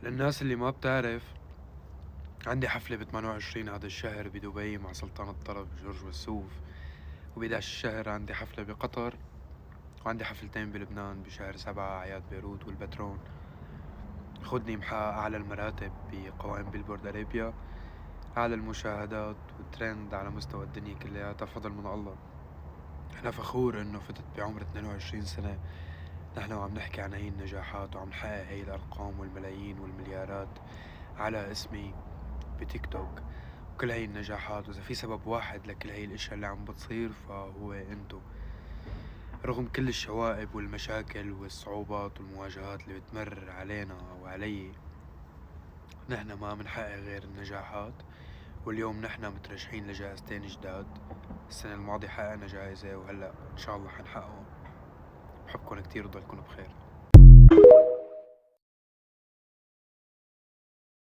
للناس اللي ما بتعرف، عندي حفلة ب 28 هذا الشهر بدبي مع سلطان الطرب جورج وسوف، وب11 الشهر عندي حفلة بقطر، وعندي حفلتين بلبنان بشهر 7 أعياد بيروت والبترون. خدني محقق أعلى المراتب بقوائم بيلبورد أرابيا، أعلى المشاهدات والترند على مستوى الدنيا كلياتها فضل من الله. أنا فخور إنه فتت بعمر 22 سنة نحن وعم نحكي عن هاي النجاحات وعم نحقق هاي الأرقام والملايين والمليارات على اسمي بتيك توك. وكل هاي النجاحات، وإذا في سبب واحد لكل هاي الأشياء اللي عم بتصير فهو أنتو. رغم كل الشوائب والمشاكل والصعوبات والمواجهات اللي بتمر علينا وعلي، نحن ما منحقق غير النجاحات. واليوم نحن مترشحين لجائزتين جداد. السنة الماضية حققنا جائزة وهلأ إن شاء الله حنحققهم. بحبكن كتير وضلكن بخير.